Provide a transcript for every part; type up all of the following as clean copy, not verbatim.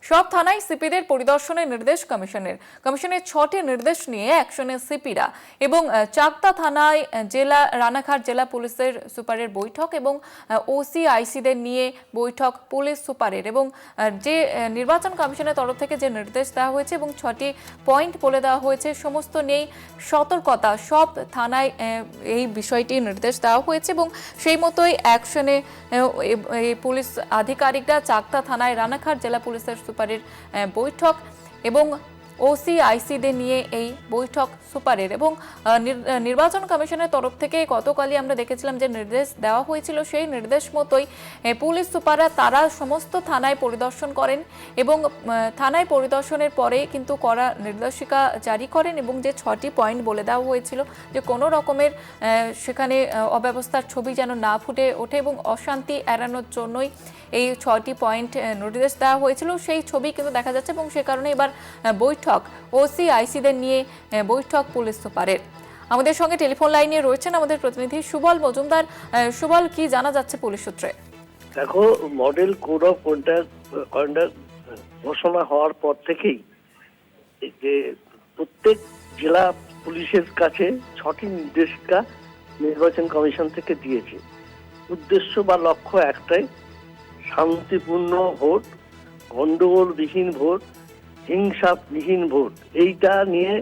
সব থানায় সিপিদের পরিদর্শনের নির্দেশ কমিশনের 6টি নির্দেশ নিয়ে অ্যাকশনে সিপিরা এবং চাকদা থানায় রানাঘাট জেলা পুলিশের সুপারের বৈঠক এবং ওসি আইসিদের নিয়ে বৈঠক পুলিশ সুপারের এবং যে নির্বাচন কমিশনের তরফ থেকে যে নির্দেশ দেওয়া হয়েছে এবং 6টি পয়েন্ট বলে দেওয়া হয়েছে সমস্ত নিয়ে সতর্কতা সব থানায় এই বিষয়টি নির্দেশ দেওয়া হয়েছে এবং সেই মতোই অ্যাকশনে পুলিশ আধিকারিকরা চাকদা থানায় রানাঘাট জেলা পুলিশের সুপারের বৈঠক এবং ওসি আইসিদের নিয়ে এই বৈঠক সুপারের এবং নির্বাচন কমিশনের তরফ থেকে গতকালই আমরা দেখেছিলাম যে নির্দেশ দেওয়া হয়েছিল সেই নির্দেশ মতোই পুলিশ সুপাররা তারা সমস্ত থানায় পরিদর্শন করেন এবং থানায় পরিদর্শনের পরে কিন্তু কড়া নির্দেশিকা জারি করেন এবং যে 6টি পয়েন্ট বলে দেওয়া হয়েছিল যে কোনো রকমের সেখানে অব্যবস্থার ছবি যেন না ফুটে ওঠে এবং অশান্তি এড়ানোর জন্যই এই 6টি পয়েন্ট নির্দেশ দেওয়া হয়েছিল সেই ছবি কিন্তু দেখা যাচ্ছে এবং সে কারণে এবার বৈঠক ওসি আইসিদের নিয়ে বৈঠক পুলিশ সুপারের। আমাদের সঙ্গে টেলিফোন লাইনে রয়েছেন আমাদের প্রতিনিধি সুবল মজুমদার। সুবল, কি জানা যাচ্ছে পুলিশ সূত্রে? দেখো, মডেল কোড অফ কন্ডাক্ট ঘোষণা হওয়ার পর থেকেই যে প্রত্যেক জেলা পুলিশের কাছে 6টি নির্দেশিকা নির্বাচন কমিশন থেকে দিয়েছে। উদ্দেশ্য বা লক্ষ্য একটাই, শান্তিপূর্ণ ভোট, গন্ডগোলবিহীন ভোট, হিংসাবিহীন ভোট। এইটা নিয়ে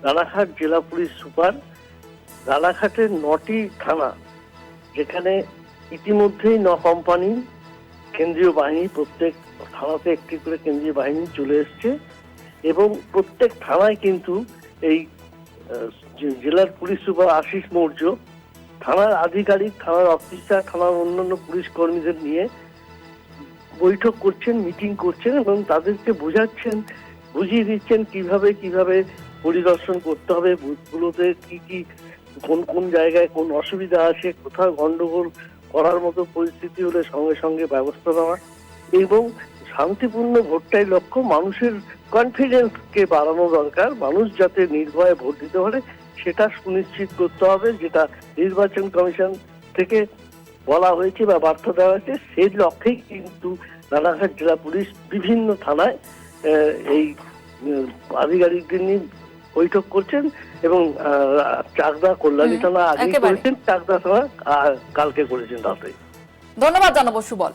রানাঘাট জেলা পুলিশ সুপার রানাঘাটের 9টি থানা, যেখানে ইতিমধ্যেই 9 কোম্পানি কেন্দ্রীয় বাহিনী, প্রত্যেক থানাতে একটি করে কেন্দ্রীয় বাহিনী চলে এসছে এবং প্রত্যেক থানায় কিন্তু এই জেলার পুলিশ সুপার আশিস মৌর্য থানার আধিকারিক, থানার অফিসার, থানার অন্যান্য পুলিশ কর্মীদের নিয়ে বৈঠক করছেন, মিটিং করছেন এবং তাদেরকে বুঝিয়ে দিচ্ছেন কিভাবে পরিদর্শন করতে হবে, বুথগুলোতে কি কোন কোন জায়গায় কোন অসুবিধা আছে, কোথাও গন্ডগোল করার মতো পরিস্থিতি হলে সঙ্গে সঙ্গে ব্যবস্থা নেওয়া এবং শান্তিপূর্ণ ভোটটাই লক্ষ্য। মানুষের কনফিডেন্সকে বাড়ানো দরকার, মানুষ যাতে নির্ভয়ে ভোট দিতে পারে সেটা সুনিশ্চিত করতে হবে, যেটা নির্বাচন কমিশন থেকে বলা হয়েছে বা বার্তা দেওয়া হয়েছে। সেই লক্ষ্যেই কিন্তু রানাঘাট জেলা পুলিশ বিভিন্ন থানায় এই আধিকারিকদের নিয়ে বৈঠক করছেন এবং চাকদা কল্যাণী থানা আগে করেছেন, চাকদা থানা কালকে করেছেন রাতে। ধন্যবাদ জানাবো সুবল।